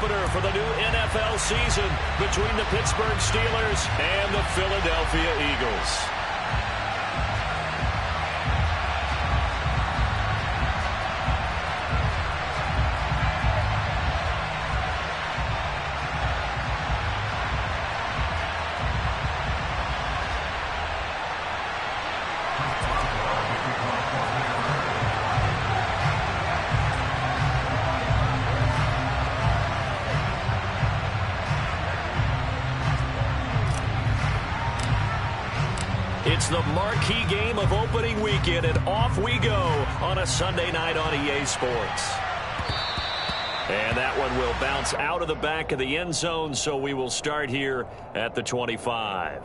opener for the new NFL season between the Pittsburgh Steelers and the Philadelphia Eagles. It's the marquee game of opening weekend, and off we go on a Sunday night on EA Sports. And that one will bounce out of the back of the end zone, so we will start here at the 25.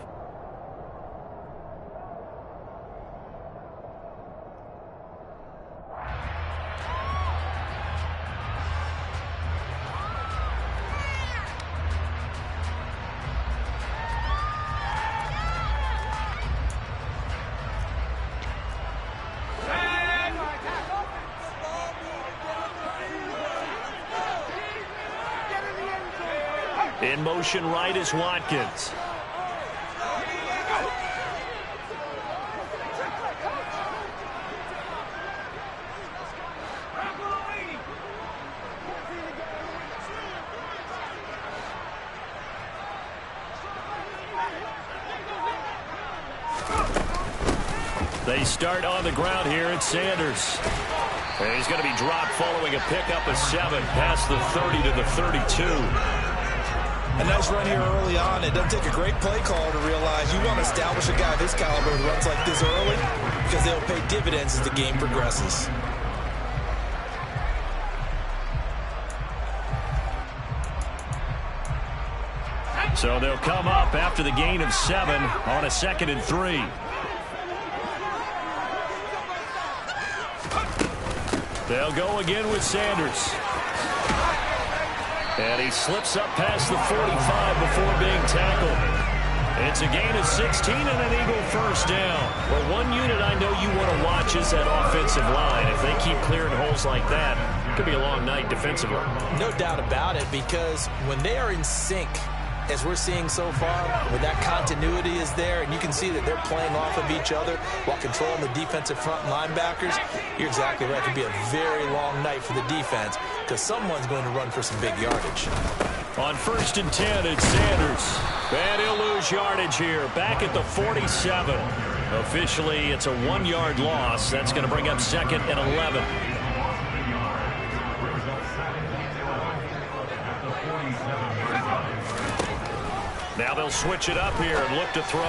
In motion right is Watkins. They start on the ground here. It's Sanders. And he's going to be dropped following a pickup of 7 past the 30 to the 32. A nice run here early on. It doesn't take a great play caller to realize you want to establish a guy of his caliber who runs like this early because they'll pay dividends as the game progresses. So they'll come up after the gain of 7 on a 2nd and 3. They'll go again with Sanders. And he slips up past the 45 before being tackled. It's a gain of 16 and an Eagle first down. Well, one unit I know you want to watch is that offensive line. If they keep clearing holes like that, it could be a long night defensively. No doubt about it, because when they are in sync, as we're seeing so far, when that continuity is there, and you can see that they're playing off of each other while controlling the defensive front linebackers, you're exactly right. It could be a very long night for the defense because someone's going to run for some big yardage. On 1st and 10, it's Sanders. And he'll lose yardage here, back at the 47. Officially, it's a 1-yard loss. That's going to bring up 2nd and 11. Now they'll switch it up here and look to throw.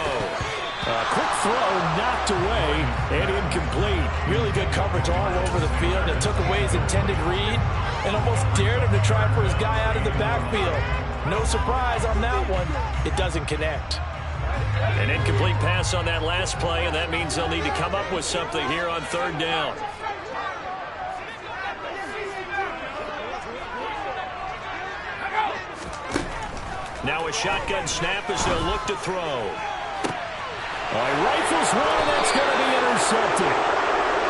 Quick throw knocked away and incomplete. Really good coverage all over the field. It took away his intended read and almost dared him to try for his guy out of the backfield. No surprise on that one. It doesn't connect. An incomplete pass on that last play, and that means they'll need to come up with something here on 3rd down. Now a shotgun snap as they'll look to throw. Rifles one, that's going to be intercepted.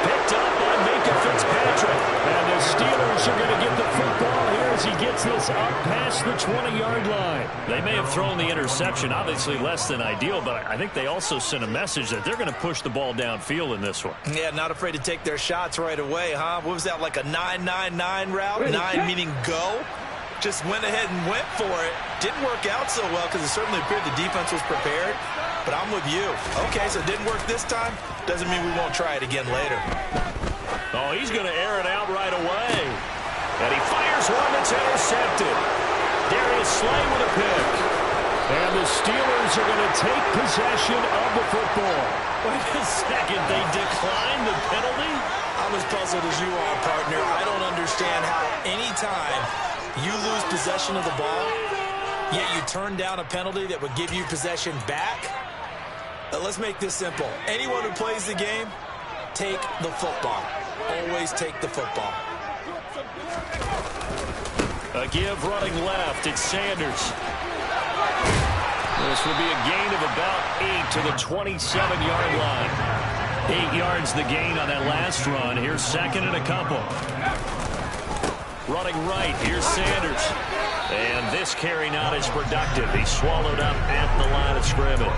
Picked up by Minkah Fitzpatrick. And the Steelers are going to get the football here as he gets this up past the 20-yard line. They may have thrown the interception, obviously less than ideal, but I think they also sent a message that they're going to push the ball downfield in this one. Yeah, not afraid to take their shots right away, huh? What was that, like a 9-9-9 route? 9 meaning go? Just went ahead and went for it. Didn't work out so well because it certainly appeared the defense was prepared. But I'm with you. Okay, so it didn't work this time. Doesn't mean we won't try it again later. Oh, he's going to air it out right away. And he fires one that's intercepted. Darius Slay with a pick. And the Steelers are going to take possession of the football. Wait a second, they declined the penalty? I'm as puzzled as you are, partner. I don't understand how any time you lose possession of the ball, yet you turn down a penalty that would give you possession back. Let's make this simple. Anyone who plays the game, take the football. Always take the football. A give running left. It's Sanders. This will be a gain of about 8 to the 27-yard line. 8 yards the gain on that last run. Here's 2nd and a couple. Running right, here's Sanders. this carry not as productive. He swallowed up at the line of scrimmage.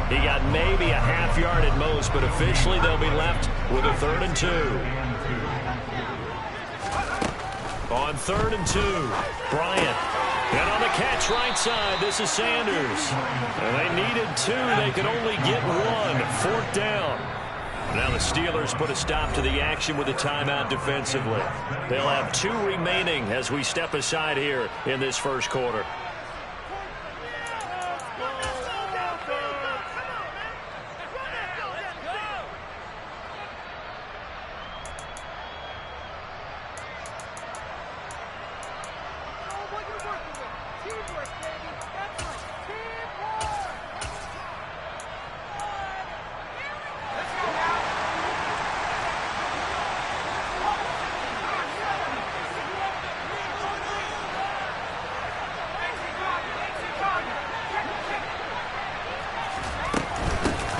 He got maybe a half yard at most, but officially they'll be left with a 3rd and 2. On 3rd and 2, Bryant. And on the catch right side, this is Sanders. And they needed 2. They could only get 1. 4th down. Now the Steelers put a stop to the action with a timeout defensively. They'll have 2 remaining as we step aside here in this first quarter.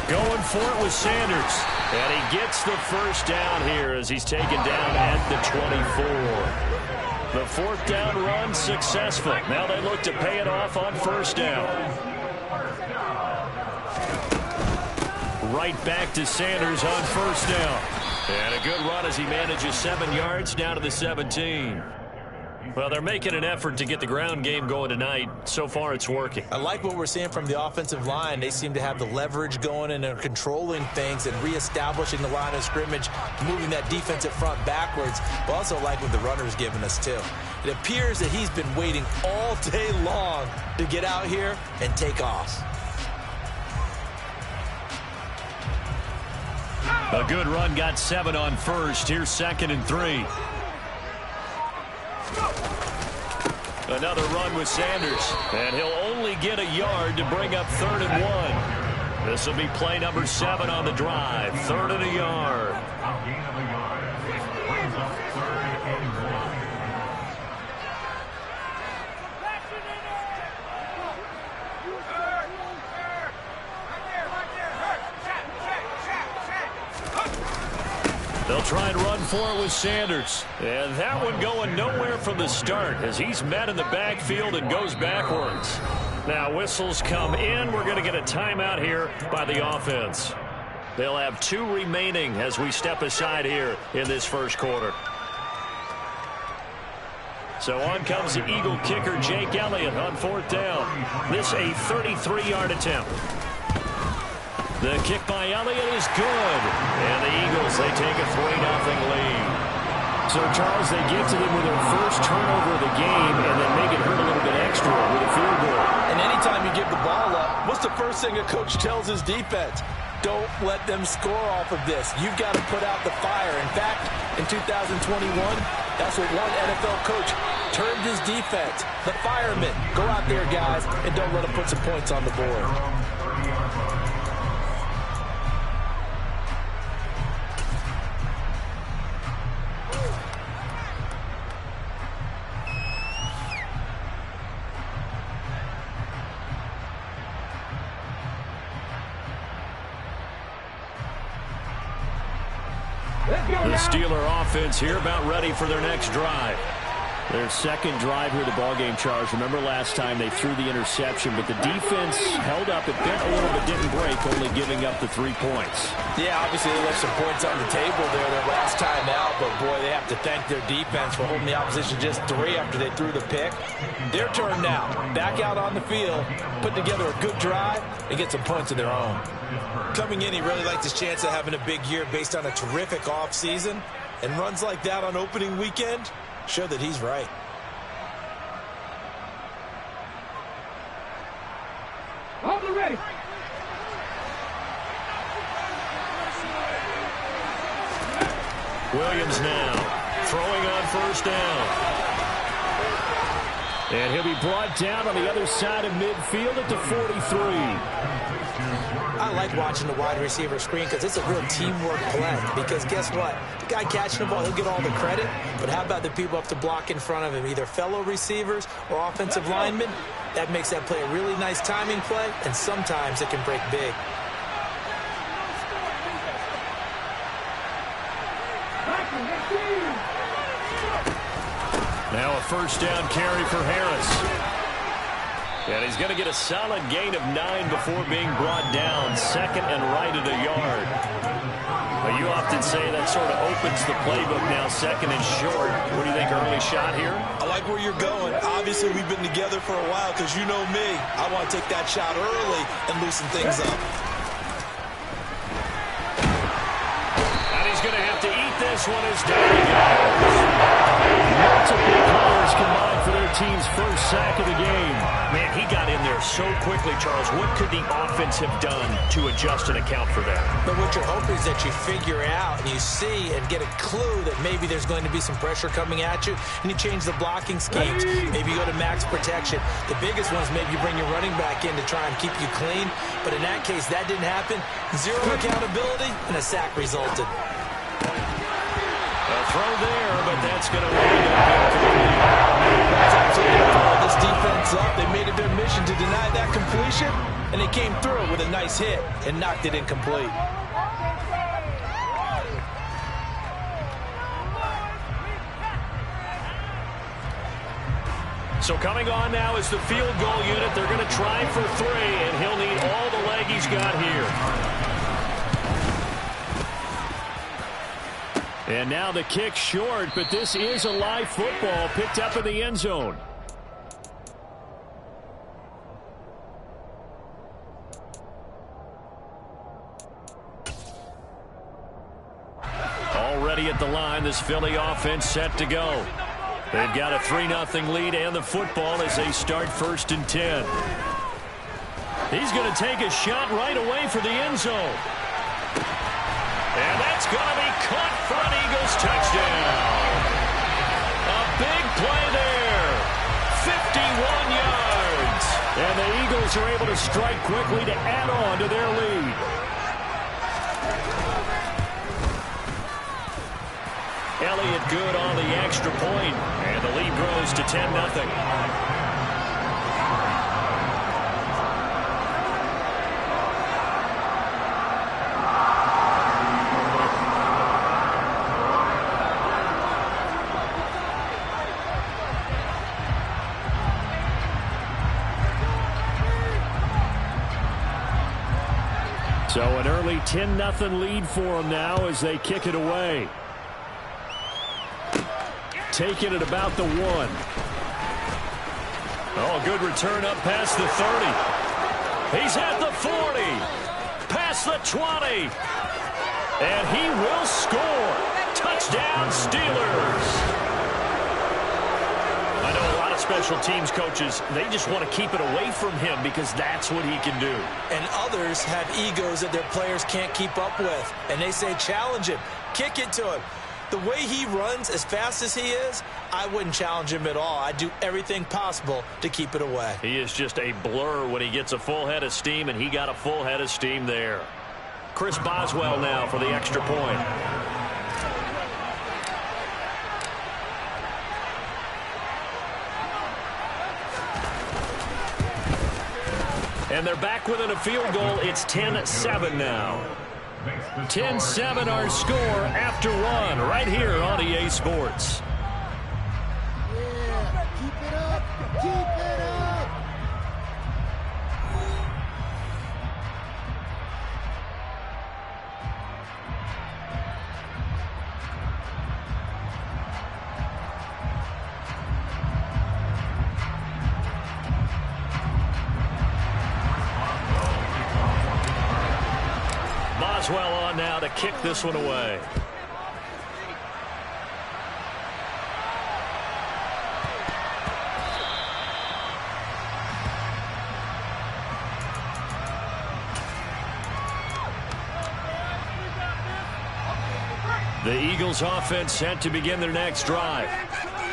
Going for it with Sanders. And he gets the first down here as he's taken down at the 24. The 4th down run successful. Now they look to pay it off on 1st down. Right back to Sanders on 1st down. And a good run as he manages 7 yards down to the 17. Well, they're making an effort to get the ground game going tonight. So far, it's working. I like what we're seeing from the offensive line. They seem to have the leverage going and they're controlling things and reestablishing the line of scrimmage, moving that defensive front backwards. But also like what the runner's giving us, too. It appears that he's been waiting all day long to get out here and take off. A good run, got 7 on 1st. Here's 2nd and 3. Another run with Sanders, and he'll only get a yard to bring up 3rd and 1. This will be play number 7 on the drive. 3rd and a yard. They'll try and run for it with Sanders. And that one going nowhere from the start as he's met in the backfield and goes backwards. Now whistles come in. We're going to get a timeout here by the offense. They'll have 2 remaining as we step aside here in this first quarter. So on comes the Eagle kicker, Jake Elliott, on 4th down. This a 33-yard attempt. The kick by Elliott is good. And the Eagles, they take a 3-0 lead. So, Charles, they get to them with their first turnover of the game and then make it hurt a little bit extra with a field goal. And anytime you give the ball up, what's the first thing a coach tells his defense? Don't let them score off of this. You've got to put out the fire. In fact, in 2021, that's what one NFL coach termed his defense. The firemen. Go out there, guys, and don't let them put some points on the board. The Steeler offense here about ready for their next drive. Their second drive here, the ballgame, Charles. Remember last time they threw the interception, but the defense held up. It bent a little but didn't break, only giving up the 3 points. Yeah, obviously they left some points on the table there their last time out, but boy, they have to thank their defense for holding the opposition just 3 after they threw the pick. Their turn now. Back out on the field, put together a good drive, and get some points of their own. Coming in, he really liked his chance of having a big year based on a terrific offseason, and runs like that on opening weekend show that he's right. Ready. Williams now throwing on 1st down. And he'll be brought down on the other side of midfield at the 43. I like watching the wide receiver screen because it's a real teamwork play. Because guess what? The guy catching the ball, he'll get all the credit. But how about the people up to block in front of him, either fellow receivers or offensive linemen? That makes that play a really nice timing play, and sometimes it can break big. Now a 1st down carry for Harris. And he's going to get a solid gain of 9 before being brought down. Second and right at a yard. But you often say that sort of opens the playbook now, second and short. What do you think, early shot here? I like where you're going. Obviously, we've been together for a while because you know me. I want to take that shot early and loosen things up. And he's going to have to eat this one as down he goes. Multiple players combined for their team's first sack of the game. Man, he got in there so quickly, Charles. What could the offense have done to adjust and account for that? But what you're hoping is that you figure out and you see and get a clue that maybe there's going to be some pressure coming at you, and you change the blocking schemes. Maybe you go to max protection. The biggest one is maybe you bring your running back in to try and keep you clean. But in that case, that didn't happen. Zero accountability, and a sack resulted. A throw there, but that's going to wind up incomplete. That's absolutely followed this defense up. They made it their mission to deny that completion, and they came through with a nice hit and knocked it incomplete. So coming on now is the field goal unit. They're going to try for 3, and he'll need all the leg he's got here. And now the kick short, but this is a live football picked up in the end zone. Already at the line, this Philly offense set to go. They've got a 3-0 lead and the football as they start 1st and 10. He's going to take a shot right away for the end zone. And that's going to be caught for an Eagles touchdown. A big play there. 51 yards. And the Eagles are able to strike quickly to add on to their lead. Elliott good on the extra point, and the lead grows to 10-0. So an early 10-0 lead for them now as they kick it away. Taking it about the 1. Oh, good return up past the 30. He's at the 40. Past the 20. And he will score. Touchdown, Steelers. I know a lot of special teams coaches, they just want to keep it away from him because that's what he can do. And others have egos that their players can't keep up with. And they say, challenge him. Kick it to him. The way he runs, as fast as he is, I wouldn't challenge him at all. I'd do everything possible to keep it away. He is just a blur when he gets a full head of steam, and he got a full head of steam there. Chris Boswell now for the extra point. And they're back within a field goal. It's 10-7 now. 10-7 our score after 1 right here on EA Sports. Yeah, keep it up, keep it up. Boswell on now to kick this one away. The Eagles offense set to begin their next drive.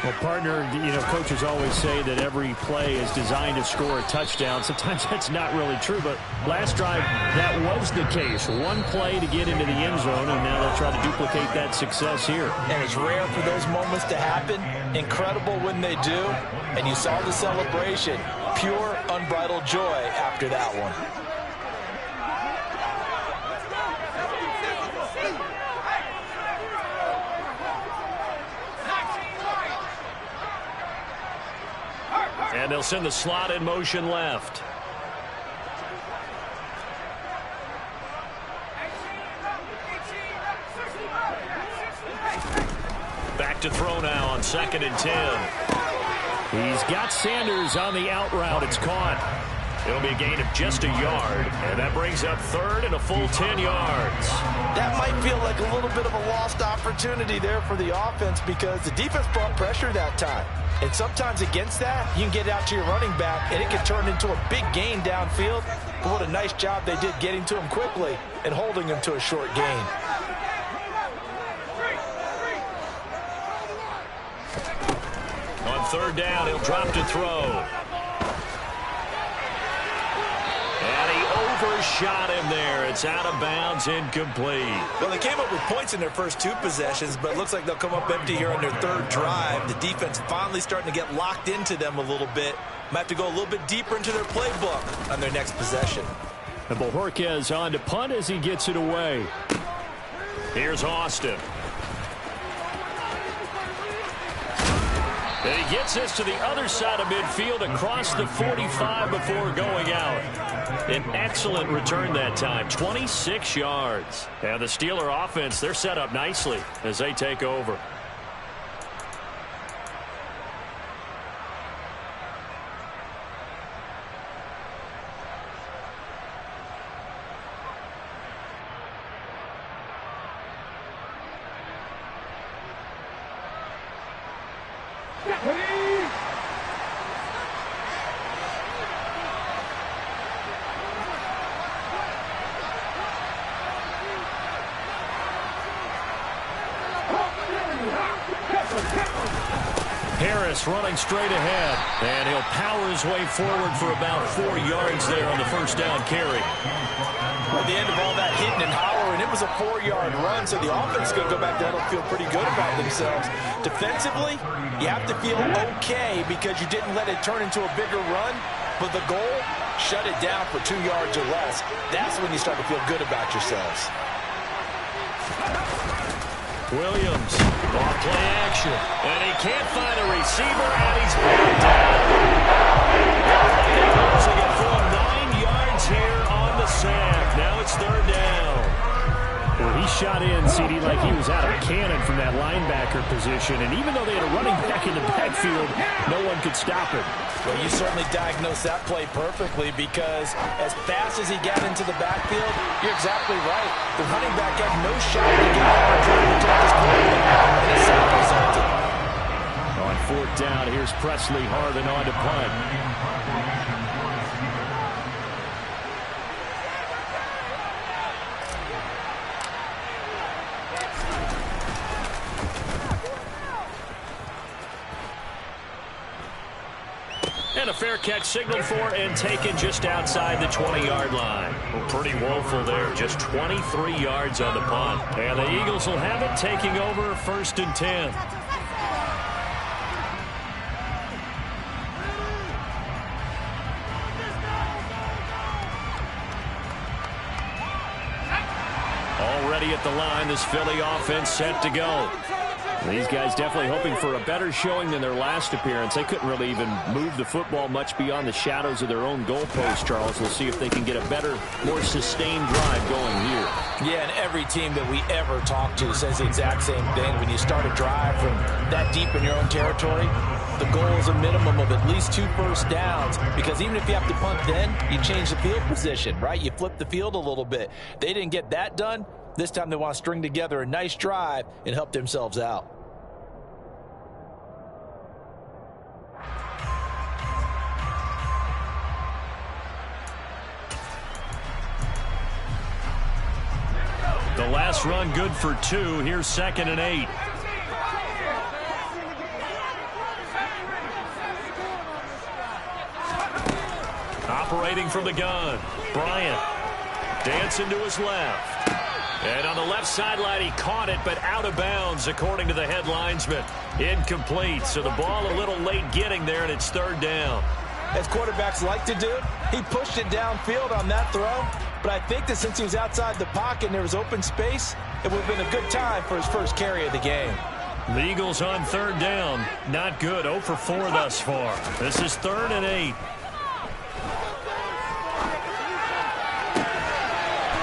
Well, partner, coaches always say that every play is designed to score a touchdown. Sometimes that's not really true, but last drive, that was the case. One play to get into the end zone, and now they'll try to duplicate that success here. And it's rare for those moments to happen. Incredible when they do. And you saw the celebration. Pure, unbridled joy after that one. And they'll send the slot in motion left. Back to throw now on 2nd and 10. He's got Sanders on the out route. It's caught. It'll be a gain of just a yard, and that brings up 3rd and a full 10 yards. That might feel like a little bit of a lost opportunity there for the offense because the defense brought pressure that time. And sometimes against that, you can get out to your running back, and it can turn into a big gain downfield. But what a nice job they did getting to him quickly and holding him to a short gain. On 3rd down, he'll drop to throw. And he overshot him there. It's out of bounds, incomplete. Well, they came up with points in their first 2 possessions, but it looks like they'll come up empty here on their 3rd drive. The defense finally starting to get locked into them a little bit. Might have to go a little bit deeper into their playbook on their next possession. And Bojorquez on to punt as he gets it away. Here's Austin. And he gets this to the other side of midfield across the 45 before going out. An excellent return that time, 26 yards. And the Steeler offense, they're set up nicely as they take over. Harris running straight ahead, and he'll power his way forward for about 4 yards there on the 1st down carry. At the end of all that hitting and hollering, it was a 4-yard run, so the offense is going to go back there and feel pretty good about themselves. Defensively, you have to feel okay because you didn't let it turn into a bigger run, but the goal, shut it down for 2 yards or less. That's when you start to feel good about yourselves. Williams, off play action, and he can't find a receiver, and he's brought down. So they throw 9 yards here on the sack. Now it's 3rd down. Well, he shot in, CD, like he was out of a cannon from that linebacker position, and even though they had a running back in the backfield, no one could stop him. Well, you certainly diagnosed that play perfectly because as fast as he got into the backfield, you're exactly right. The running back had no shot to get out and try to protect his quarterback, and the sack resulted. On 4th down, here's Presley Harvin on to punt. And a fair catch signaled for and taken just outside the 20-yard line. Well, pretty woeful there. Just 23 yards on the punt. And the Eagles will have it, taking over 1st and 10. Already at the line, this Philly offense set to go. These guys definitely hoping for a better showing than their last appearance. They couldn't really even move the football much beyond the shadows of their own goalpost, Charles. We'll see if they can get a better, more sustained drive going here. Yeah, and every team that we ever talk to says the exact same thing. When you start a drive from that deep in your own territory, the goal is a minimum of at least 2 first downs, because even if you have to punt then, you change the field position, right? You flip the field a little bit. They didn't get that done. This time they want to string together a nice drive and help themselves out. The last run good for 2. Here's 2nd and 8. Operating from the gun, Bryant dancing to his left. And on the left sideline, he caught it, but out of bounds, according to the head linesman. Incomplete, so the ball a little late getting there, and it's 3rd down. As quarterbacks like to do, he pushed it downfield on that throw, but I think that since he was outside the pocket and there was open space, it would have been a good time for his first carry of the game. The Eagles on third down. Not good. 0 for 4 thus far. This is 3rd and 8.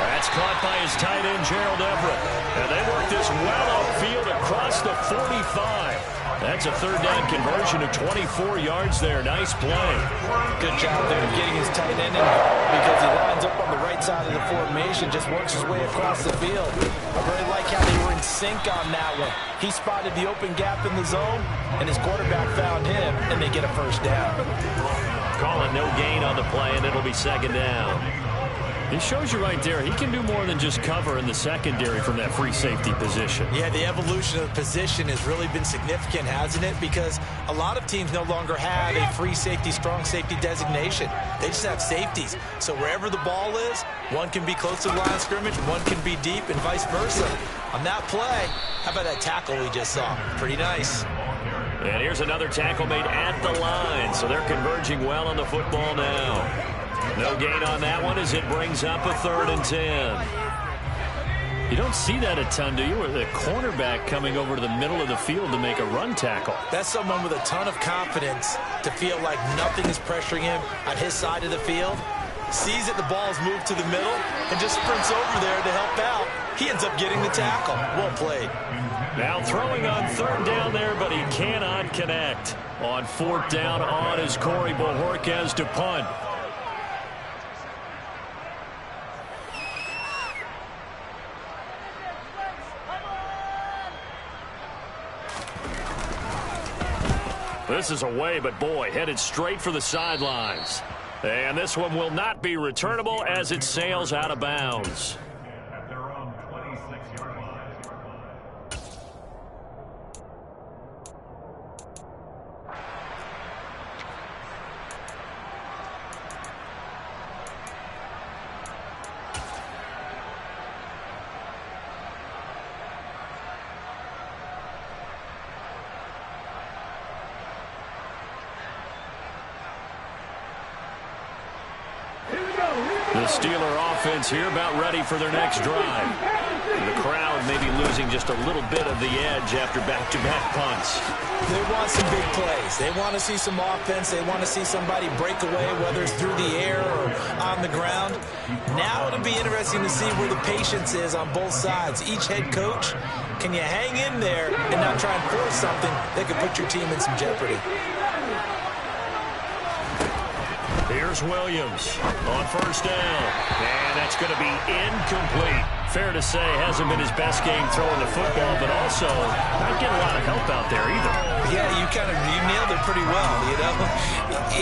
That's caught by his tight end, Gerald Everett. And they work this well upfield across the 45. That's a 3rd down conversion of 24 yards there. Nice play. Good job there of getting his tight end involved because he lines up on the right side of the formation, just works his way across the field. I really like how they were in sync on that one. He spotted the open gap in the zone, and his quarterback found him, and they get a 1st down. Calling no gain on the play, and it'll be 2nd down. It shows you right there, he can do more than just cover in the secondary from that free safety position. Yeah, the evolution of the position has really been significant, hasn't it? Because a lot of teams no longer have a free safety, strong safety designation. They just have safeties. So wherever the ball is, one can be close to the line of scrimmage, one can be deep, and vice versa. On that play, how about that tackle we just saw? Pretty nice. And here's another tackle made at the line, so they're converging well on the football now. No gain on that one as it brings up a 3rd and 10. You don't see that a ton, do you? Or the cornerback coming over to the middle of the field to make a run tackle. That's someone with a ton of confidence to feel like nothing is pressuring him on his side of the field. Sees that the ball's moved to the middle and just sprints over there to help out. He ends up getting the tackle. Well played. Now throwing on 3rd down there, but he cannot connect. On 4th down on is Corey Bojorquez to punt. This is away, but boy, headed straight for the sidelines. And this one will not be returnable as it sails out of bounds. At their own 26-yard line. The Steeler offense here about ready for their next drive. The crowd may be losing just a little bit of the edge after back-to-back punts. They want some big plays. They want to see some offense. They want to see somebody break away, whether it's through the air or on the ground. Now it'll be interesting to see where the patience is on both sides. Each head coach, can you hang in there and not try and force something that could put your team in some jeopardy? Here's Williams on 1st down. And that's going to be incomplete. Fair to say, hasn't been his best game throwing the football, but also not getting a lot of help out there either. Yeah, you nailed it pretty well, you know.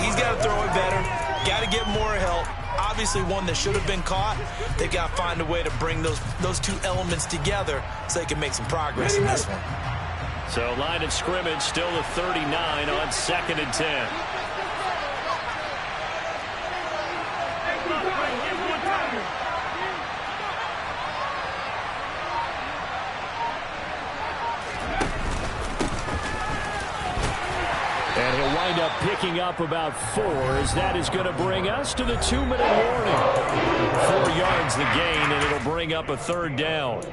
He's got to throw it better. Got to get more help. Obviously one that should have been caught. They've got to find a way to bring those two elements together so they can make some progress in this one. So line of scrimmage still the 39 on 2nd and 10. And he'll wind up picking up about 4 as that is going to bring us to the 2-minute warning. 4 yards the gain, and it'll bring up a 3rd down.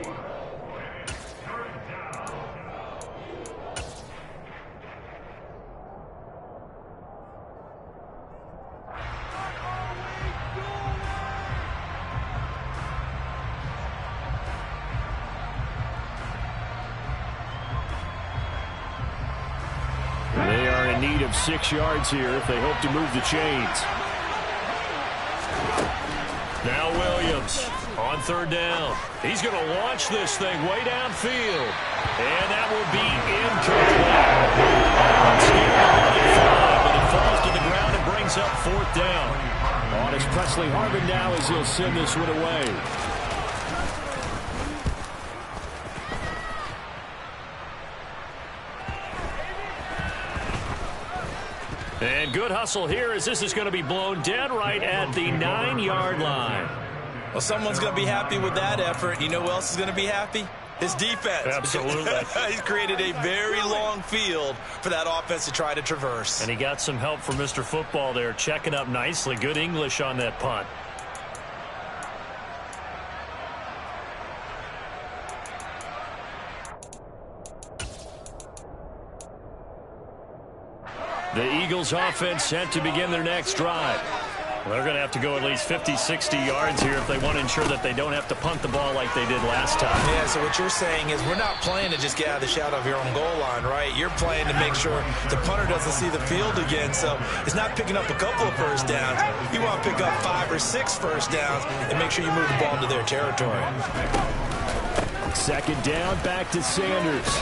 They are in need of 6 yards here if they hope to move the chains. Now Williams on 3rd down. He's going to launch this thing way downfield. And that will be incomplete. But it falls to the ground and brings up 4th down. On is Presley Harvin now as he'll send this one away. And good hustle here as this is going to be blown dead right at the 9-yard line. Well, someone's going to be happy with that effort. You know who else is going to be happy? His defense. Absolutely. He's created a very long field for that offense to try to traverse. And he got some help from Mr. Football there, checking up nicely. Good English on that punt. Eagles offense set to begin their next drive. They're going to have to go at least 50, 60 yards here if they want to ensure that they don't have to punt the ball like they did last time. Yeah, so what you're saying is we're not playing to just get out of the shadow of your own goal line, right? You're playing to make sure the punter doesn't see the field again. So it's not picking up a couple of first downs. You want to pick up 5 or 6 first downs and make sure you move the ball into their territory. Second down, back to Sanders.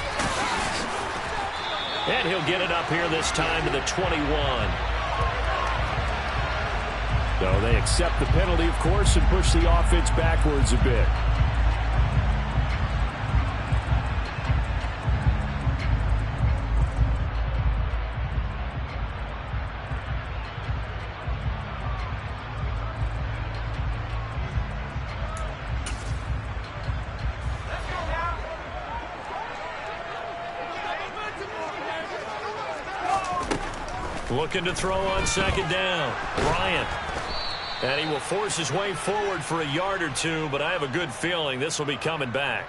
And he'll get it up here this time to the 21. So they accept the penalty, of course, and push the offense backwards a bit. Looking to throw on second down. Bryant. And he will force his way forward for a yard or two, but I have a good feeling this will be coming back.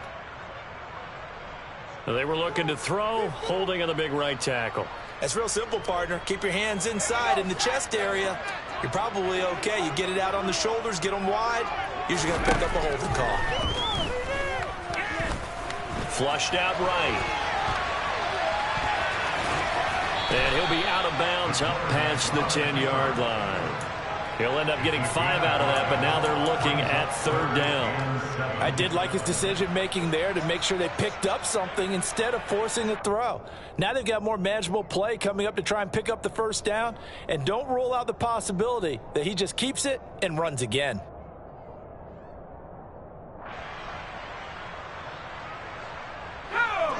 They were looking to throw, holding on the big right tackle. That's real simple, partner. Keep your hands inside in the chest area. You're probably okay. You get it out on the shoulders, get them wide. Usually going to pick up a holding call. Flushed out right. And he'll be out of bounds up past the 10-yard line. He'll end up getting 5 out of that, but now they're looking at third down. I did like his decision-making there to make sure they picked up something instead of forcing the throw. Now they've got more manageable play coming up to try and pick up the first down, and don't rule out the possibility that he just keeps it and runs again.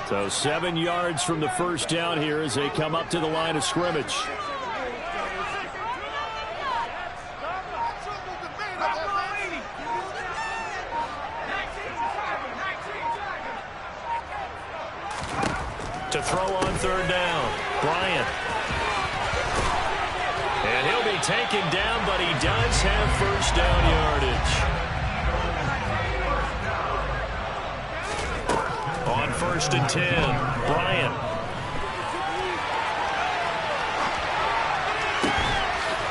So 7 yards from the first down here as they come up to the line of scrimmage. To throw on third down, Bryant. And he'll be taken down, but he does have first down yardage. On first and 10, Bryant.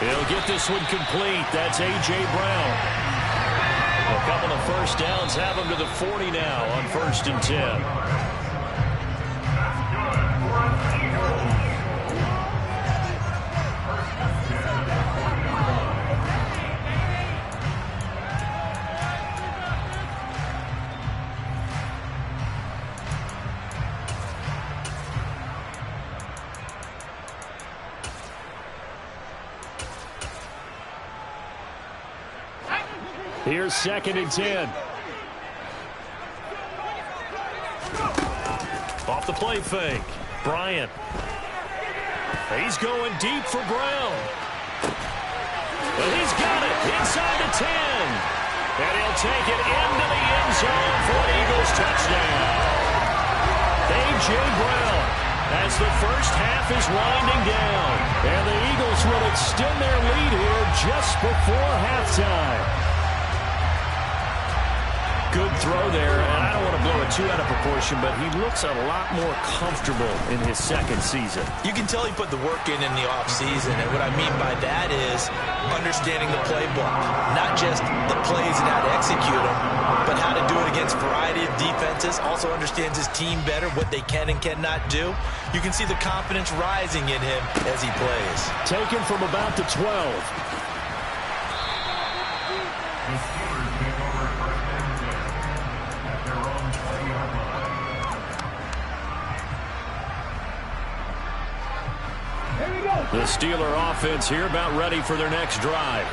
He'll get this one complete. That's A.J. Brown. A couple of first downs have him to the 40 now on first and 10. Here's second and 10. Off the play fake. Bryant. He's going deep for Brown. And he's got it inside the 10. And he'll take it into the end zone for an Eagles touchdown. A.J. Brown, as the first half is winding down. And the Eagles will extend their lead here just before halftime. Good throw there, and I don't want to blow it too out of proportion, but he looks a lot more comfortable in his second season. You can tell he put the work in the offseason, and what I mean by that is understanding the playbook. Not just the plays and how to execute them, but how to do it against a variety of defenses. Also understands his team better, what they can and cannot do. You can see the confidence rising in him as he plays. Taken from about the 12. The Steeler offense here about ready for their next drive.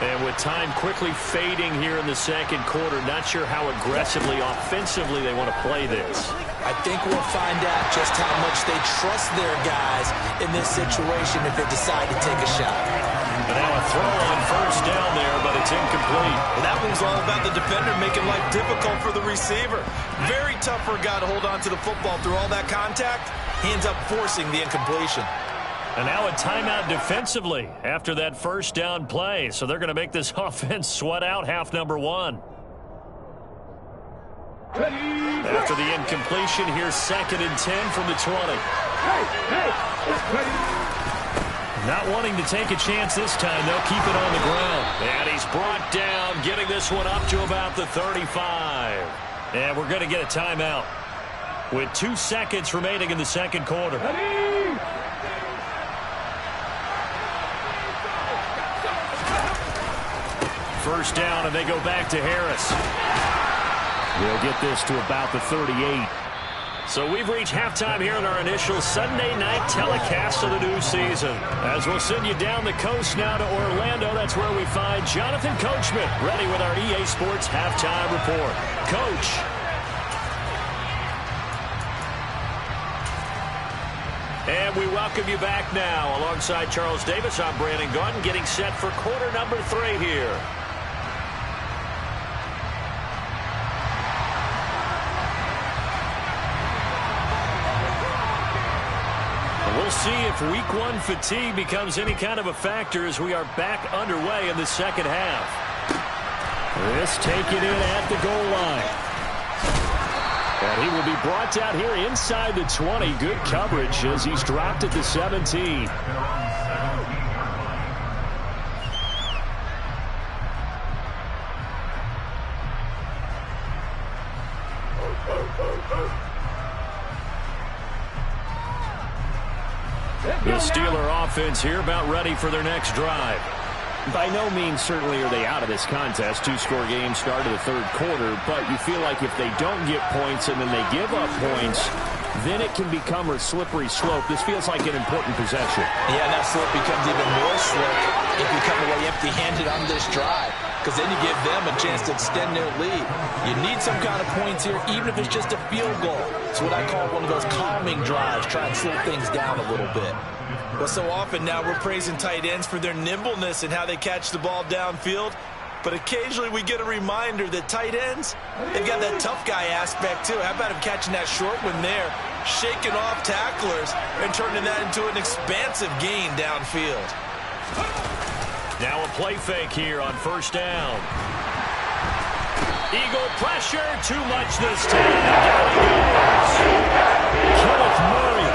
And with time quickly fading here in the second quarter, not sure how aggressively, offensively they want to play this. I think we'll find out just how much they trust their guys in this situation if they decide to take a shot. And now a throw on first down there, but it's incomplete. Well, that one's all about the defender making life difficult for the receiver. Very tough for a guy to hold on to the football through all that contact. He ends up forcing the incompletion. And now a timeout defensively after that first down play. So they're going to make this offense sweat out half number one. After the incompletion, here's second and 10 from the 20. Not wanting to take a chance this time. They'll keep it on the ground. And he's brought down, getting this one up to about the 35. And we're going to get a timeout with 2 seconds remaining in the second quarter. First down, and they go back to Harris. We'll get this to about the 38. So we've reached halftime here in our initial Sunday night telecast of the new season. As we'll send you down the coast now to Orlando, that's where we find Jonathan Coachman, ready with our EA Sports halftime report. Coach. And we welcome you back now. Alongside Charles Davis, I'm Brandon Gaudin, getting set for quarter number 3 here. We'll see if week 1 fatigue becomes any kind of a factor as we are back underway in the second half. This taken in at the goal line. And he will be brought down here inside the 20. Good coverage as he's dropped at the 17. The Steeler offense here about ready for their next drive. By no means certainly are they out of this contest. 2-score game start of the third quarter, but you feel like if they don't get points and then they give up points, then it can become a slippery slope. This feels like an important possession. Yeah, and that slope becomes even more slick if you come away empty-handed on this drive, because then you give them a chance to extend their lead. You need some kind of points here, even if it's just a field goal. It's what I call one of those calming drives, try and slow things down a little bit. But so often now we're praising tight ends for their nimbleness and how they catch the ball downfield. But occasionally we get a reminder that tight ends, they've got that tough guy aspect too. How about him catching that short one there, shaking off tacklers, and turning that into an expansive gain downfield. Now a play fake here on first down. Eagle pressure, too much this time. Down he goes. Kenneth Murray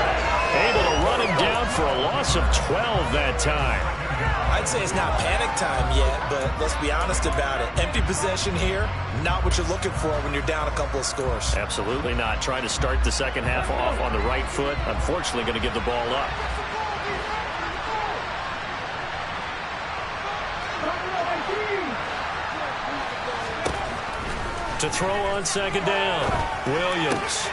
able to run him down for a loss of 12 that time. I'd say it's not panic time yet, but let's be honest about it. Empty possession here, not what you're looking for when you're down a couple of scores. Absolutely not. Trying to start the second half off on the right foot. Unfortunately, going to give the ball up. To throw on second down, Williams.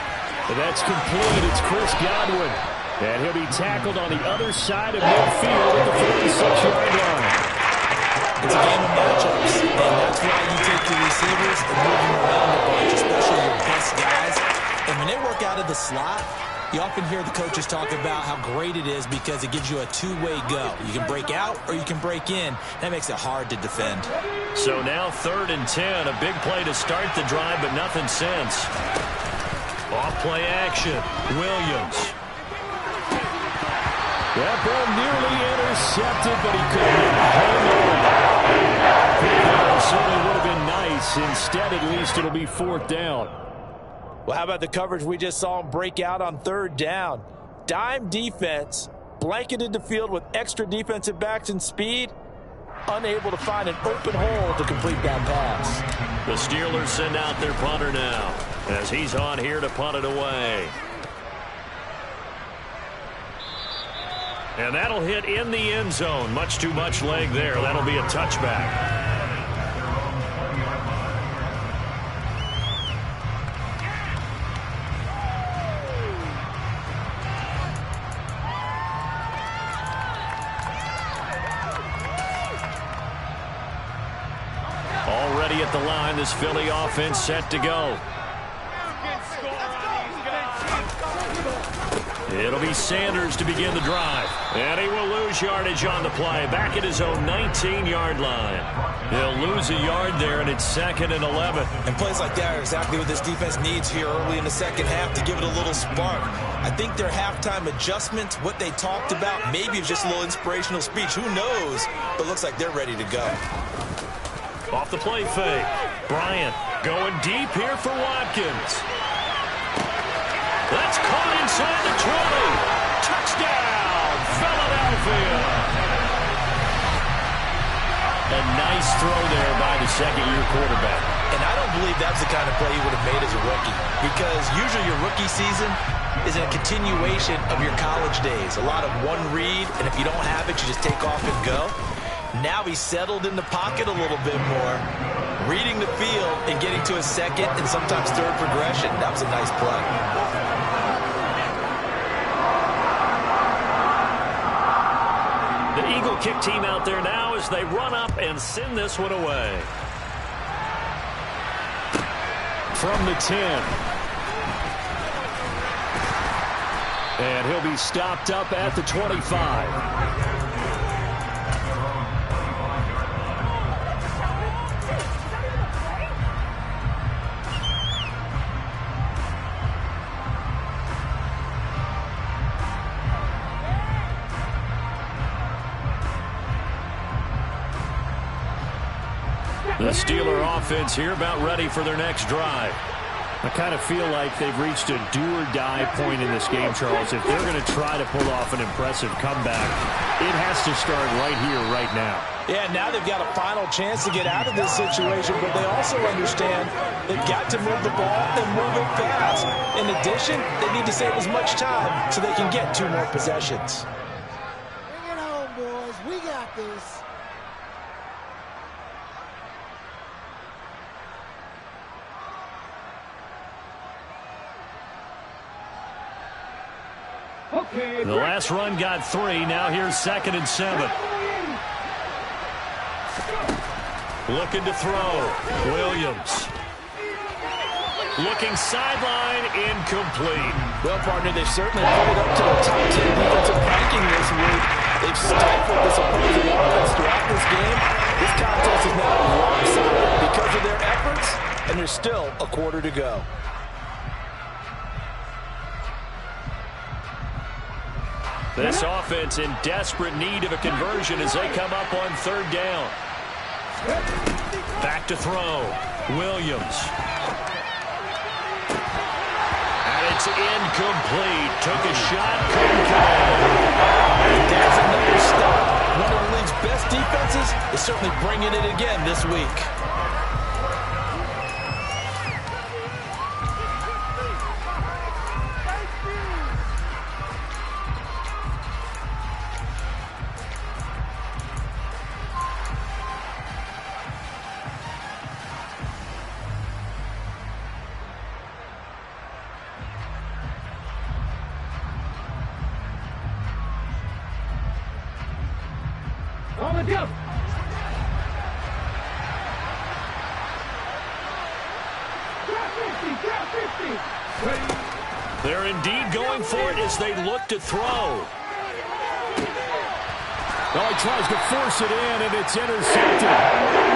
That's complete. It's Chris Godwin. And he'll be tackled on the other side of midfield at the 46-yard line. It's a game of matchups, and that's why you take the receivers and move them around a bunch, especially your best guys. And when they work out of the slot, you often hear the coaches talk about how great it is because it gives you a two-way go. You can break out or you can break in. That makes it hard to defend. So now 3rd and 10. A big play to start the drive, but nothing since. Off play action. Williams. That ball nearly intercepted, but he couldn't hang on. That certainly would have been nice. Instead, at least it'll be 4th down. Well, how about the coverage we just saw him break out on 3rd down? Dime defense, blanketed the field with extra defensive backs and speed, unable to find an open hole to complete that pass. The Steelers send out their punter now as he's on here to punt it away. And that'll hit in the end zone. Much too much leg there. That'll be a touchback. Already at the line, this Philly offense set to go. It'll be Sanders to begin the drive. And he will lose yardage on the play. Back at his own 19-yard line. He'll lose a yard there, and it's 2nd and 11. And plays like that are exactly what this defense needs here early in the second half to give it a little spark. I think their halftime adjustments, what they talked about, maybe it's just a little inspirational speech. Who knows? But looks like they're ready to go. Off the play fake. Bryant going deep here for Watkins. That's caught inside the 20. Touchdown, Philadelphia. A nice throw there by the second-year quarterback. And I don't believe that's the kind of play he would have made as a rookie, because usually your rookie season is a continuation of your college days. A lot of one read, and if you don't have it, you just take off and go. Now he's settled in the pocket a little bit more, reading the field and getting to a second and sometimes third progression. That was a nice play. The Eagle kick team out there now as they run up and send this one away. From the 10. And he'll be stopped up at the 25. The Steeler offense here about ready for their next drive. I kind of feel like they've reached a do-or-die point in this game, Charles. If they're going to try to pull off an impressive comeback, it has to start right here, right now. Yeah, now they've got a final chance to get out of this situation, but they also understand they've got to move the ball and move it fast. In addition, they need to save as much time so they can get 2 more possessions. Bring it home, boys. We got this. Okay. The last run got 3. Now here's 2nd and 7. Looking to throw. Williams. Looking sideline, incomplete. Well, partner, they've certainly played up to the top 10 defensive ranking this week. They've stifled this opposing offense throughout this game. This contest is now lopsided because of their efforts, and there's still a quarter to go. This offense in desperate need of a conversion as they come up on 3rd down. Back to throw. Williams. And it's incomplete. Took a shot, couldn't connect. There's another stop. One of the league's best defenses is certainly bringing it again this week. On the jump. Drop 50. They're indeed going for it as they look to throw. Oh, he tries to force it in, and it's intercepted.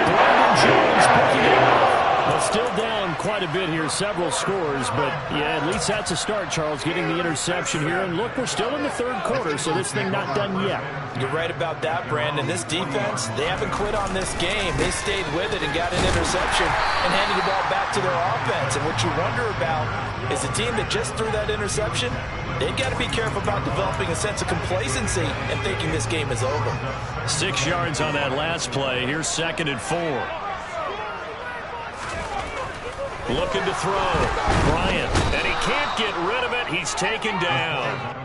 Brandon Jones picking it up. Well, still down quite a bit here, several scores, but yeah, at least that's a start, Charles, getting the interception here. And look, we're still in the 3rd quarter, so this thing not done yet. You're right about that, Brandon. This defense, they haven't quit on this game. They stayed with it and got an interception and handed the ball back to their offense. And what you wonder about is the team that just threw that interception, they've got to be careful about developing a sense of complacency and thinking this game is over. 6 yards on that last play. Here's 2nd and 4. Looking to throw. Bryant. And he can't get rid of it. He's taken down.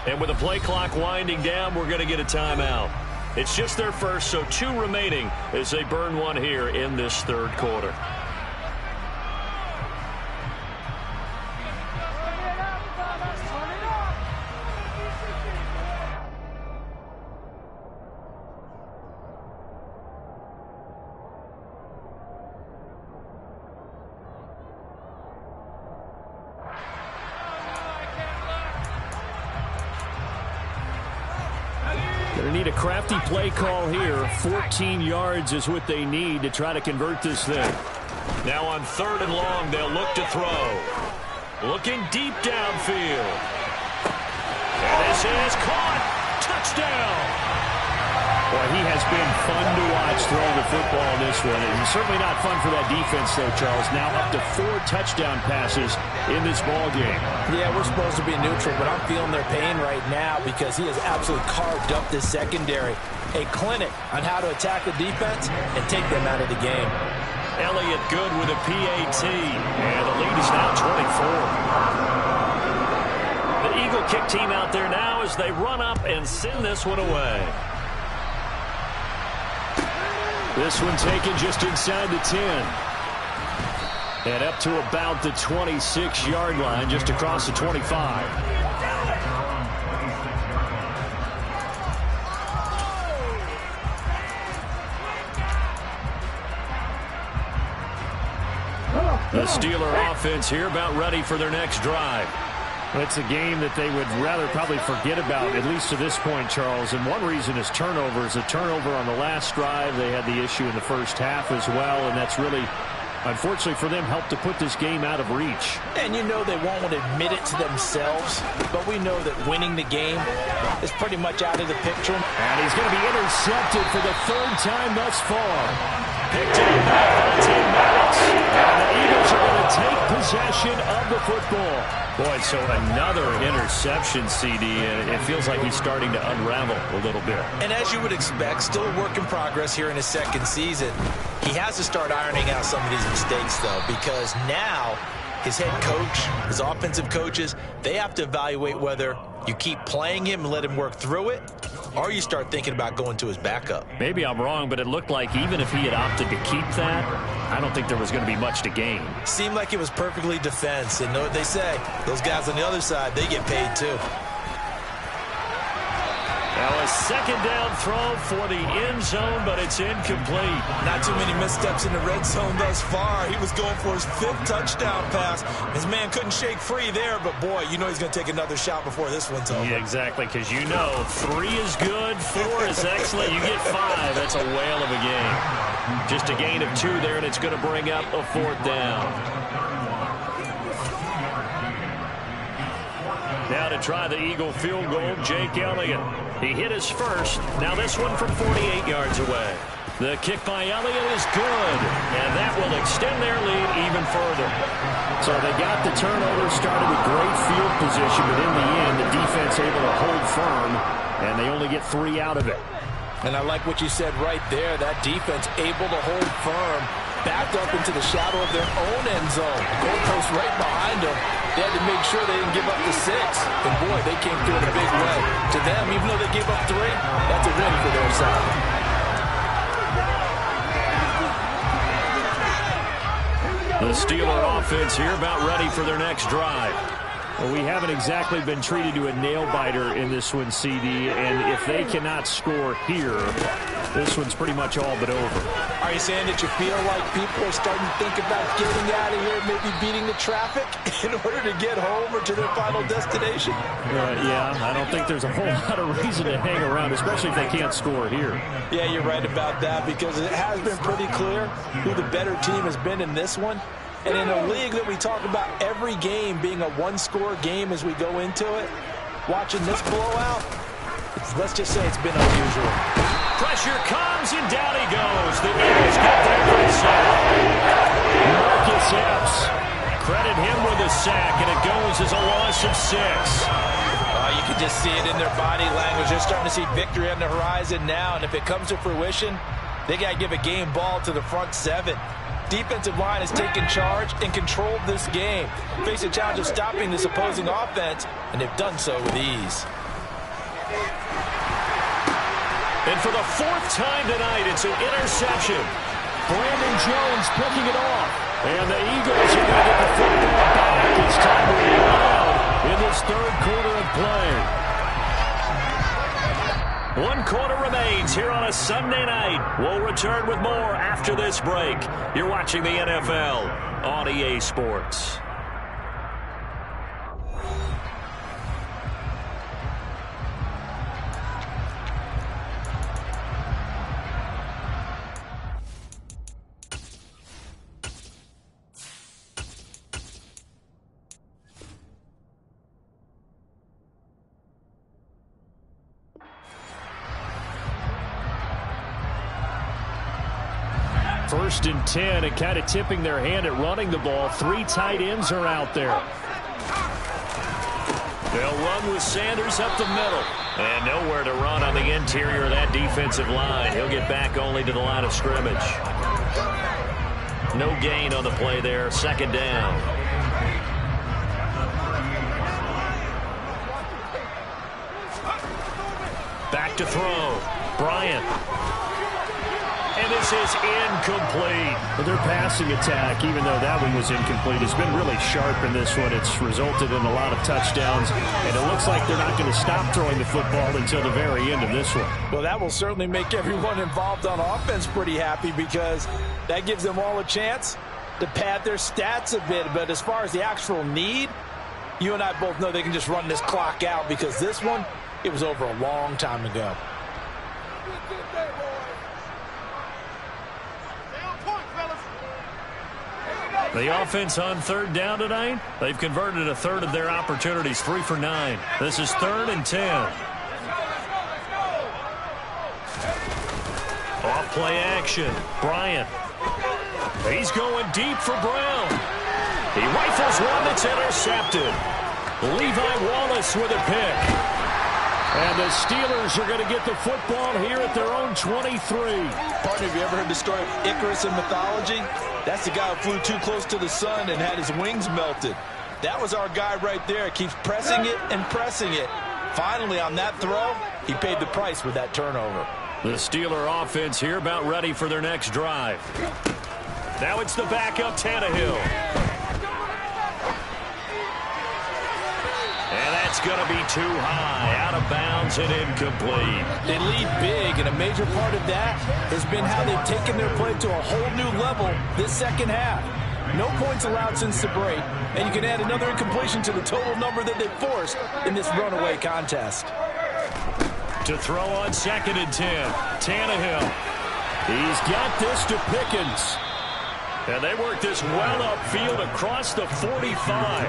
And with the play clock winding down, we're going to get a timeout. It's just their first, so 2 remaining as they burn one here in this third quarter. Going to need a crafty play call here. 14 yards is what they need to try to convert this thing. Now on 3rd and long, they'll look to throw. Looking deep downfield. And this is caught. Touchdown. Boy, he has been fun to watch throwing the football in this one. And certainly not fun for that defense, though, Charles. Now up to 4 touchdown passes in this ball game. Yeah, we're supposed to be neutral, but I'm feeling their pain right now because he has absolutely carved up this secondary. A clinic on how to attack the defense and take them out of the game. Elliott good with a PAT, and the lead is now 24. The Eagle kick team out there now as they run up and send this one away. This one taken just inside the 10. And up to about the 26-yard line, just across the 25. The Steeler offense here about ready for their next drive. It's a game that they would rather probably forget about, at least to this point, Charles. And one reason is turnovers. A turnover on the last drive. They had the issue in the first half as well, and that's really, unfortunately for them, helped to put this game out of reach. And you know they won't admit it to themselves, but we know that winning the game is pretty much out of the picture. And he's going to be intercepted for the 3rd time thus far. Picked up by 10 minutes. And the Eagles are going to take possession of the football. Boy, so another interception, CD, and it feels like he's starting to unravel a little bit. And as you would expect, still a work in progress here in his 2nd season. He has to start ironing out some of these mistakes, though, because now his head coach, his offensive coaches, they have to evaluate whether you keep playing him and let him work through it, or you start thinking about going to his backup. Maybe I'm wrong, but it looked like even if he had opted to keep that, I don't think there was going to be much to gain. Seemed like it was perfectly defense, and know what they say, those guys on the other side, they get paid too. Now a 2nd down throw for the end zone, but it's incomplete. Not too many missteps in the red zone thus far. He was going for his 5th touchdown pass. His man couldn't shake free there, but boy, you know he's going to take another shot before this one's over. Yeah, exactly, because you know 3 is good, 4 is excellent. You get 5, that's a whale of a game. Just a gain of 2 there, and it's going to bring up a 4th down. Now to try the Eagle field goal, Jake Elliott. He hit his first. Now this one from 48 yards away. The kick by Elliott is good, and that will extend their lead even further. So they got the turnover, started with great field position, but in the end, the defense able to hold firm, and they only get 3 out of it. And I like what you said right there. That defense able to hold firm, backed up into the shadow of their own end zone. Goalpost right behind them. They had to make sure they didn't give up the 6. And boy, they came through in a big way. To them, even though they gave up 3, that's a win for their side. The Steeler offense here about ready for their next drive. Well, we haven't exactly been treated to a nail-biter in this one, CD, and if they cannot score here, this one's pretty much all but over. Are you saying that you feel like people are starting to think about getting out of here, maybe beating the traffic in order to get home or to their final destination? Yeah, I don't think there's a whole lot of reason to hang around, especially if they can't score here. Yeah, you're right about that, because it has been pretty clear who the better team has been in this one. And in a league that we talk about every game being a one-score game as we go into it, watching this blowout, let's just say it's been unusual. Pressure comes, and down he goes. The Eagles get there for the sack. Marcus Epps. Credit him with a sack, and it goes as a loss of 6. You can just see it in their body language. They're starting to see victory on the horizon now, and if it comes to fruition, they got to give a game ball to the front 7. Defensive line has taken charge and controlled this game. Face a challenge of stopping this opposing offense, and they've done so with ease. And for the fourth time tonight, it's an interception. Brandon Jones picking it off. And the Eagles are going to get the football back. It's time to run out in this third quarter of play. 1 quarter remains here on a Sunday night. We'll return with more after this break. You're watching the NFL on EA Sports. First and 10, and kind of tipping their hand at running the ball. 3 tight ends are out there. They'll run with Sanders up the middle. And nowhere to run on the interior of that defensive line. He'll get back only to the line of scrimmage. No gain on the play there. Second down. Back to throw. Bryant. And this is incomplete. But their passing attack, even though that one was incomplete, has been really sharp in this one. It's resulted in a lot of touchdowns, and it looks like they're not going to stop throwing the football until the very end of this one. Well, that will certainly make everyone involved on offense pretty happy, because that gives them all a chance to pad their stats a bit. But as far as the actual need, you and I both know they can just run this clock out, because this one, it was over a long time ago. The offense on third down tonight, they've converted a third of their opportunities, 3 for 9. This is 3rd and 10. Off play action. Bryant. He's going deep for Brown. He rifles one that's intercepted. Levi Wallace with a pick. And the Steelers are going to get the football here at their own 23. Partner, have you ever heard the story of Icarus in mythology? That's the guy who flew too close to the sun and had his wings melted. That was our guy right there. Keeps pressing it and pressing it. Finally, on that throw, he paid the price with that turnover. The Steeler offense here about ready for their next drive. Now it's the backup Tannehill. And that's going to be too high, out of bounds and incomplete. They lead big, and a major part of that has been how they've taken their play to a whole new level this second half. No points allowed since the break, and you can add another incompletion to the total number that they forced in this runaway contest. To throw on 2nd and 10, Tannehill. He's got this to Pickens. And they work this well upfield across the 45.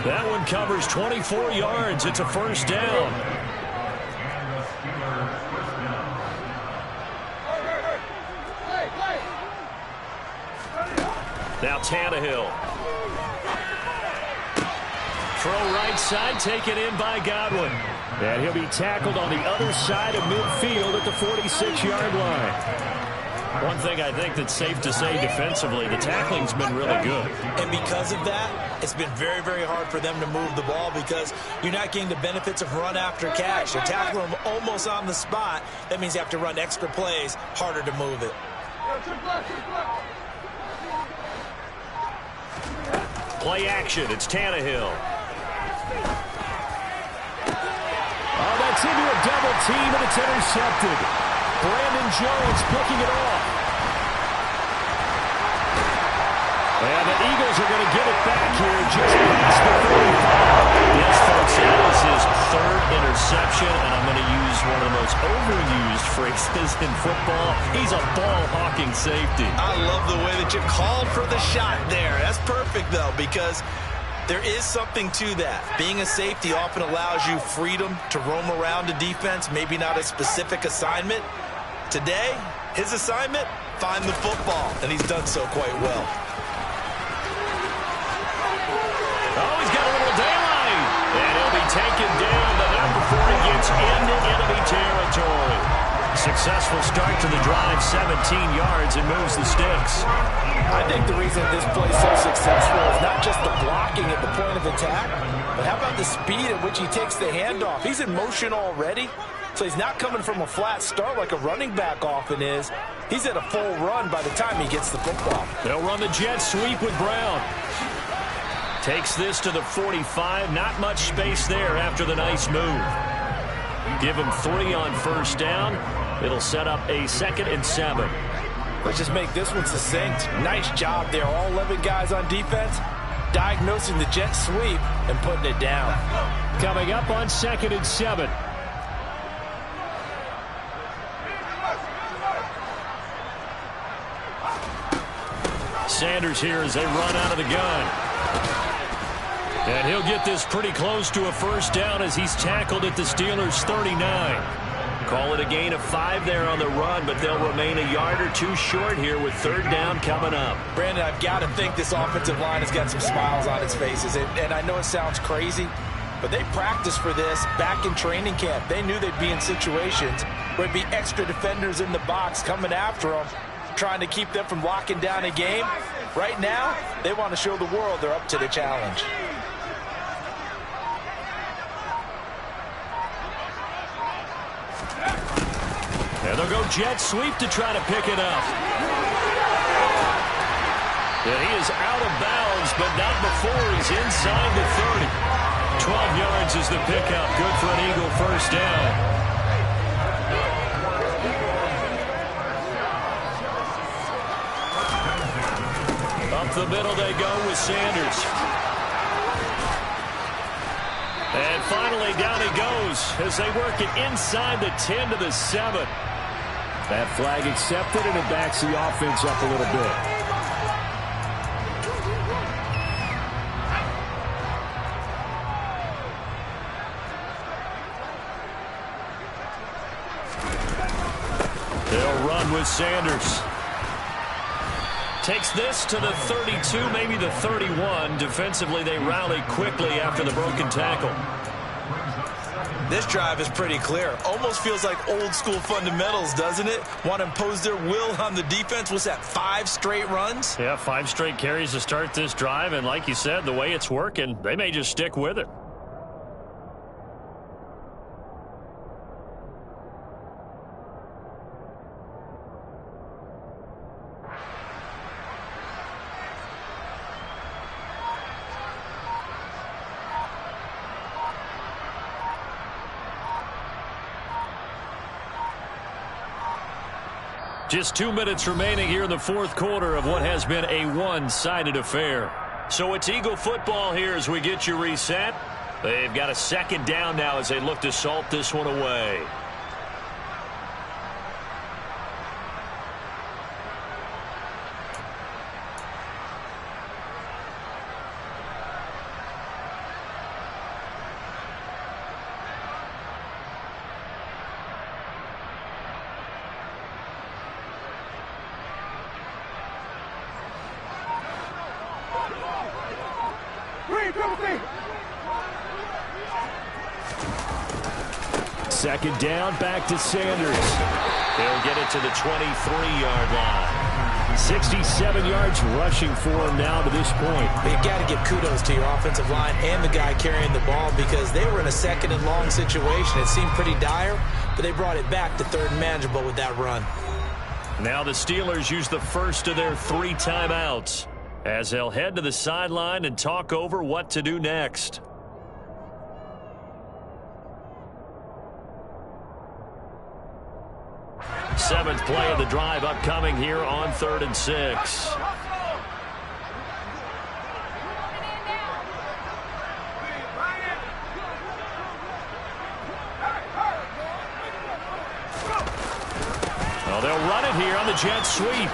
That one covers 24 yards. It's a first down. Now Tannehill. Throw right side, taken in by Godwin. And he'll be tackled on the other side of midfield at the 46-yard line. One thing I think that's safe to say defensively, the tackling's been really good. And because of that, it's been very, very hard for them to move the ball, because you're not getting the benefits of run after catch. You're tackling them almost on the spot. That means you have to run extra plays, harder to move it. Play action, it's Tannehill. Oh, that's into a double team, and it's intercepted. Brandon Jones picking it off. And the Eagles are going to get it back here just past the 45. Yes, folks, that was his 3rd interception, and I'm going to use one of the most overused phrases in football. He's a ball-hawking safety. I love the way that you called for the shot there. That's perfect, though, because there is something to that. Being a safety often allows you freedom to roam around a defense, maybe not a specific assignment. Today, his assignment, find the football, and he's done so quite well. Oh, he's got a little daylight, and he'll be taken down, but not before he gets into enemy territory. Successful start to the drive, 17 yards, and moves the sticks. I think the reason this play is so successful is not just the blocking at the point of attack, but how about the speed at which he takes the handoff? He's in motion already, so he's not coming from a flat start like a running back often is. He's at a full run by the time he gets the football. They'll run the jet sweep with Brown. Takes this to the 45. Not much space there after the nice move. Give him 3 on first down. It'll set up a 2nd and 7. Let's just make this one succinct. Nice job there. All 11 guys on defense diagnosing the jet sweep and putting it down. Coming up on 2nd and 7. Sanders here as they run out of the gun. And he'll get this pretty close to a first down as he's tackled at the Steelers' 39. Call it a gain of 5 there on the run, but they'll remain a yard or 2 short here with 3rd down coming up. Brandon, I've got to think this offensive line has got some smiles on its faces. And I know it sounds crazy, but they practiced for this back in training camp. They knew they'd be in situations where it'd be extra defenders in the box coming after them, trying to keep them from locking down a game. Right now, they want to show the world they're up to the challenge. And they'll go jet sweep to try to pick it up. And he is out of bounds, but not before he's inside the 30. 12 yards is the pickup. Good for an Eagle first down. Up the middle they go with Sanders. And finally down he goes as they work it inside the 10 to the 7. That flag accepted, and it backs the offense up a little bit. They'll run with Sanders. Takes this to the 32, maybe the 31. Defensively, they rally quickly after the broken tackle. This drive is pretty clear. Almost feels like old school fundamentals, doesn't it? Want to impose their will on the defense. What's that, 5 straight runs? Yeah, 5 straight carries to start this drive. And like you said, the way it's working, they may just stick with it. Just 2 minutes remaining here in the 4th quarter of what has been a one-sided affair. So it's Eagle football here as we get you reset. They've got a 2nd down now as they look to salt this one away. Second down, back to Sanders. They'll get it to the 23-yard line. 67 yards rushing for him now to this point. You've got to give kudos to your offensive line and the guy carrying the ball because they were in a 2nd and long situation. It seemed pretty dire, but they brought it back to 3rd and manageable with that run. Now the Steelers use the first of their 3 timeouts as they'll head to the sideline and talk over what to do next. Seventh play of the drive upcoming here on 3rd and 6. Well, they'll run it here on the jet sweep.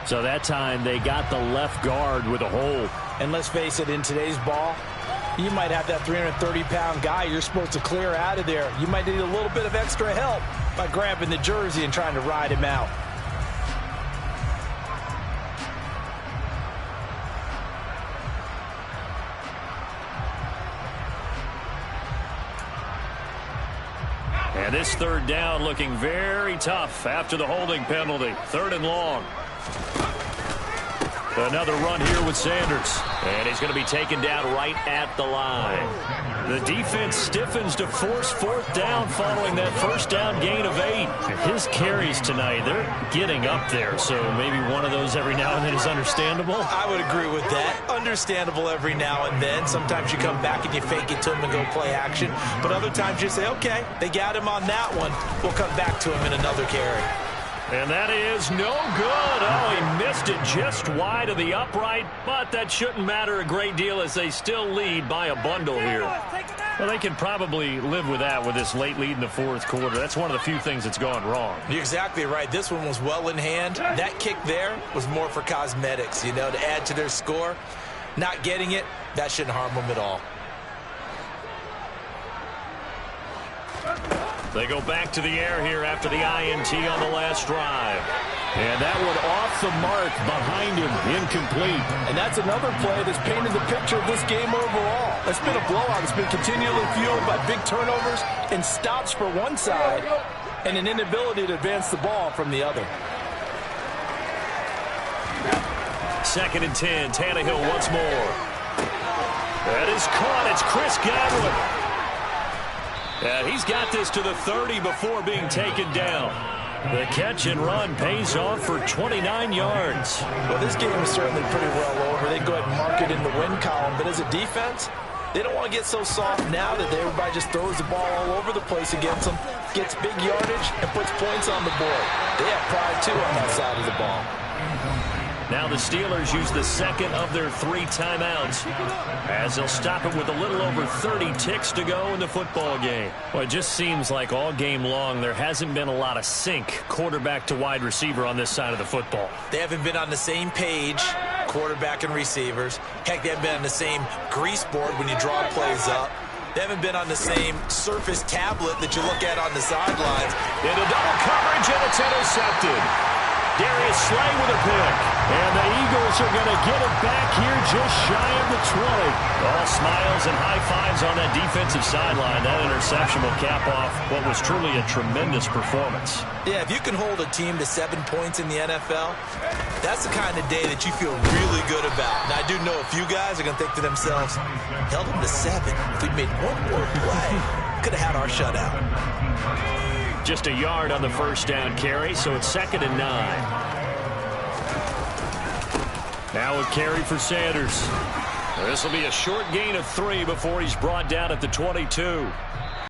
So that time they got the left guard with a hole. And let's face it, in today's ball, you might have that 330-pound guy you're supposed to clear out of there. You might need a little bit of extra help by grabbing the jersey and trying to ride him out. And this third down looking very tough after the holding penalty. 3rd and long. Another run here with Sanders. And he's going to be taken down right at the line. The defense stiffens to force 4th down following that first down gain of 8. His carries tonight, they're getting up there. So maybe one of those every now and then is understandable. I would agree with that. Understandable every now and then. Sometimes you come back and you fake it to him and go play action. But other times you say, okay, they got him on that one. We'll come back to him in another carry. And that is no good. Oh, he missed it just wide of the upright, but that shouldn't matter a great deal as they still lead by a bundle here. Well, they can probably live with that with this late lead in the 4th quarter. That's one of the few things that's gone wrong. You're exactly right. This one was well in hand. That kick there was more for cosmetics, you know, to add to their score. Not getting it, that shouldn't harm them at all. They go back to the air here after the INT on the last drive. And that one off the mark behind him, incomplete. And that's another play that's painted the picture of this game overall. It's been a blowout. It's been continually fueled by big turnovers and stops for one side and an inability to advance the ball from the other. 2nd and 10. Tannehill once more. That is caught. It's Chris Godwin. And he's got this to the 30 before being taken down. The catch and run pays off for 29 yards. Well, this game is certainly pretty well over. They go ahead and mark it in the win column. But as a defense, they don't want to get so soft now that everybody just throws the ball all over the place against them, gets big yardage, and puts points on the board. They have pride, too, on that side of the ball. Now the Steelers use the 2nd of their 3 timeouts as they'll stop it with a little over 30 ticks to go in the football game. Well, it just seems like all game long there hasn't been a lot of sync quarterback to wide receiver on this side of the football. They haven't been on the same page, quarterback and receivers. Heck, they haven't been on the same grease board when you draw plays up. They haven't been on the same surface tablet that you look at on the sidelines. Into double coverage, and it's intercepted. Darius Slay with a pick. And the Eagles are going to get it back here just shy of the 20. All smiles and high fives on that defensive sideline. That interception will cap off what was truly a tremendous performance. Yeah, if you can hold a team to 7 points in the NFL, that's the kind of day that you feel really good about. Now, I do know a few guys are going to think to themselves, held them to 7. If we'd made one more play, could have had our shutout. Just a yard on the first down carry, so it's 2nd and 9. Now a carry for Sanders. This will be a short gain of 3 before he's brought down at the 22.